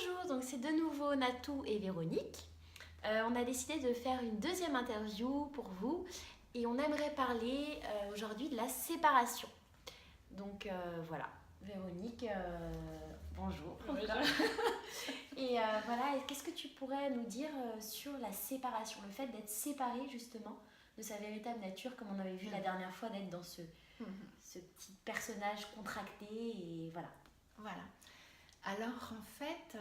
Bonjour, donc c'est de nouveau Natou et Véronique. On a décidé de faire une deuxième interview pour vous et on aimerait parler aujourd'hui de la séparation. Donc voilà, Véronique, bonjour. Bonjour. Et voilà, qu'est-ce que tu pourrais nous dire sur la séparation, le fait d'être séparé justement de sa véritable nature, comme on avait vu la dernière fois, d'être dans ce petit personnage contracté et voilà. Voilà. Alors en fait,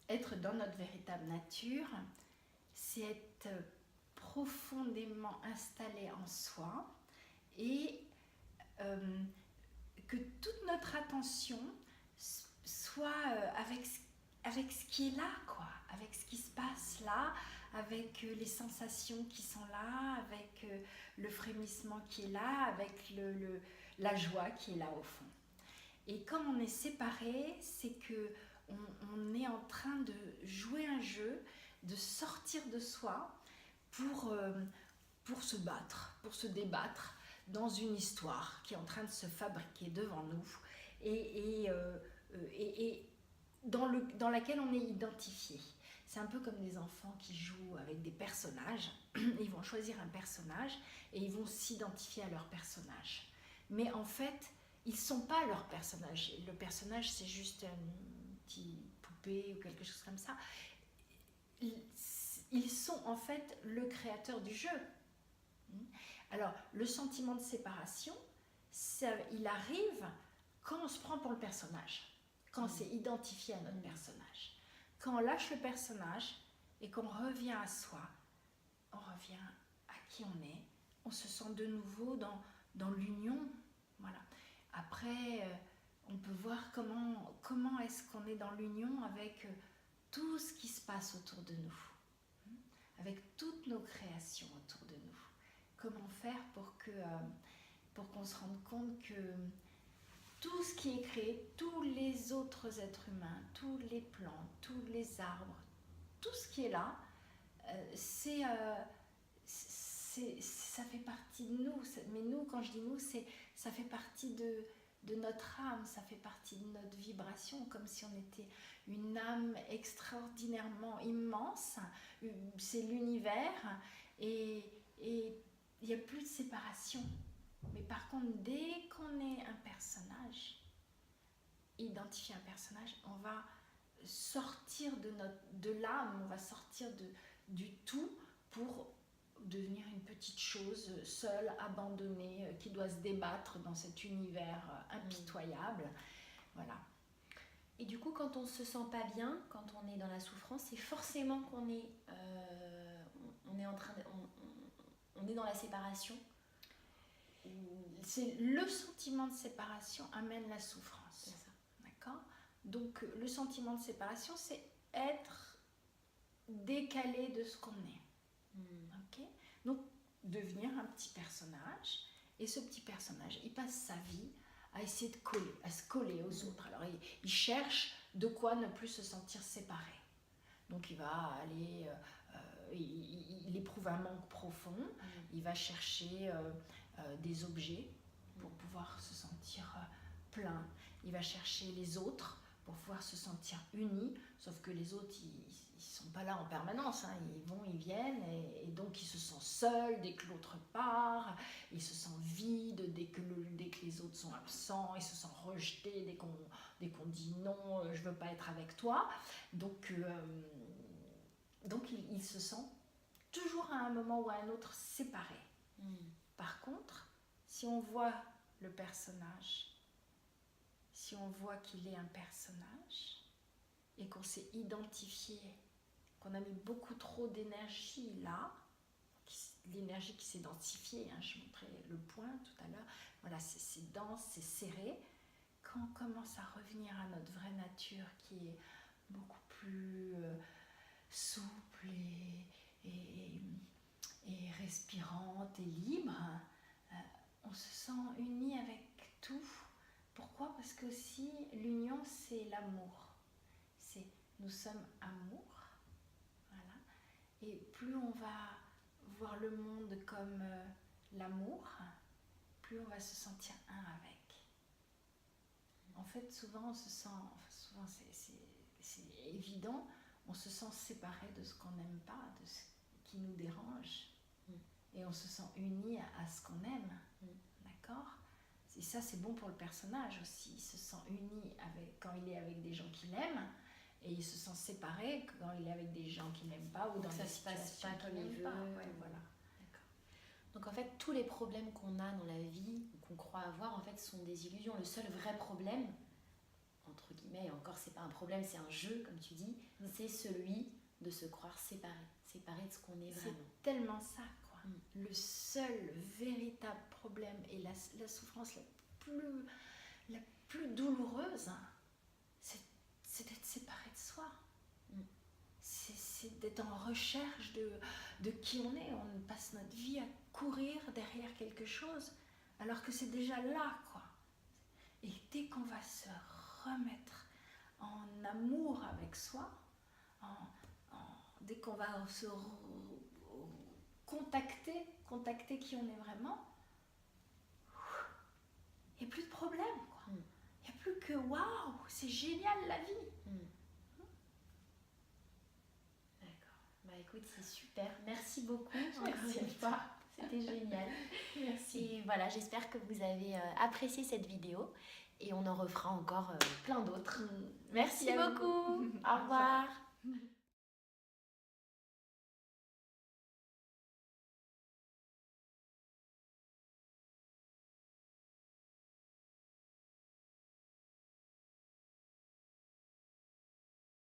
être dans notre véritable nature, c'est être profondément installé en soi et que toute notre attention soit avec ce qui est là, quoi, avec ce qui se passe là, avec les sensations qui sont là, avec le frémissement qui est là, avec la joie qui est là au fond. Et comme on est séparés, c'est que on est en train de jouer un jeu, de sortir de soi pour se battre, pour se débattre dans une histoire qui est en train de se fabriquer devant nous et dans laquelle on est identifié. C'est un peu comme des enfants qui jouent avec des personnages. Ils vont choisir un personnage et ils vont s'identifier à leur personnage. Mais en fait, ils ne sont pas leur personnage. Le personnage, c'est juste une petite poupée ou quelque chose comme ça. Ils sont en fait le créateur du jeu. Alors, le sentiment de séparation, il arrive quand on se prend pour le personnage, quand on s'est identifié à notre personnage. Quand on lâche le personnage et qu'on revient à soi, on revient à qui on se sent de nouveau dans l'union. Voilà. Après, on peut voir comment est-ce qu'on est dans l'union avec tout ce qui se passe autour de nous, avec toutes nos créations autour de nous. Comment faire pour qu'on se rende compte que tout ce qui est créé, tous les autres êtres humains, tous les plantes, tous les arbres, tout ce qui est là, ça fait partie de nous. Mais nous, quand je dis nous, ça fait partie de notre âme, ça fait partie de notre vibration, comme si on était une âme extraordinairement immense. C'est l'univers et il n'y a plus de séparation. Mais par contre, dès qu'on est un personnage, identifier un personnage, on va sortir de l'âme, on va sortir du tout pour devenir une petite chose seule, abandonnée, qui doit se débattre dans cet univers impitoyable. Voilà. Et du coup, quand on se sent pas bien, quand on est dans la souffrance, c'est forcément qu'on est, on est dans la séparation. C'est le sentiment de séparation amène la souffrance. C'est ça. D'accord ? Donc le sentiment de séparation, c'est être décalé de ce qu'on est. Ok ? Donc devenir un petit personnage, et ce petit personnage, il passe sa vie à essayer à se coller aux autres. Alors il cherche de quoi ne plus se sentir séparé. Donc il va aller, il éprouve un manque profond, il va chercher des objets pour pouvoir se sentir plein. Il va chercher les autres pour pouvoir se sentir unis, sauf que les autres, ils sont pas là en permanence, hein. Ils vont, ils viennent, et donc il se sent seul dès que l'autre part, il se sent vide dès que les autres sont absents, il se sent rejeté dès qu'on dit non, je veux pas être avec toi. Donc il se sent toujours à un moment ou à un autre séparé. Par contre, si on voit le personnage, si on voit qu'il est un personnage et qu'on s'est identifié, qu'on a mis beaucoup trop d'énergie là, l'énergie qui s'est densifiée, hein, je montrais le point tout à l'heure, voilà, c'est dense, c'est serré. Quand on commence à revenir à notre vraie nature qui est beaucoup plus souple et respirante et libre, on se sent uni avec tout. Pourquoi ? Parce que aussi l'union, c'est l'amour. Nous sommes amour. Voilà. Et plus on va voir le monde comme l'amour, plus on va se sentir un avec. En fait, souvent on se sent, souvent évident, on se sent séparé de ce qu'on n'aime pas, de ce qui nous dérange. Et on se sent uni à ce qu'on aime. D'accord ? Et ça, c'est bon pour le personnage aussi. Il se sent uni quand il est avec des gens qu'il aime, et il se sent séparé quand il est avec des gens qu'il n'aime pas ou dans ça des se passe situations pas comme il veut. Ouais, voilà. Donc en fait, tous les problèmes qu'on a dans la vie, ou qu'on croit avoir, en fait, sont des illusions. Le seul vrai problème, entre guillemets, et encore c'est pas un problème, c'est un jeu, comme tu dis, c'est celui de se croire séparé de ce qu'on est vraiment. C'est tellement ça, quoi. Le seul véritable problème et la souffrance la plus douloureuse, c'est d'être séparé de soi. C'est d'être en recherche de qui on est. On passe notre vie à courir derrière quelque chose alors que c'est déjà là, quoi. Et dès qu'on va se remettre en amour avec soi, dès qu'on va se contacter qui on est vraiment, il n'y a plus de problème, quoi. Il n'y a plus que waouh, c'est génial la vie. Bah écoute, c'est super. Merci beaucoup. Merci à toi. C'était génial. Merci. Et voilà, j'espère que vous avez apprécié cette vidéo. Et on en refera encore plein d'autres. Merci beaucoup. Au revoir.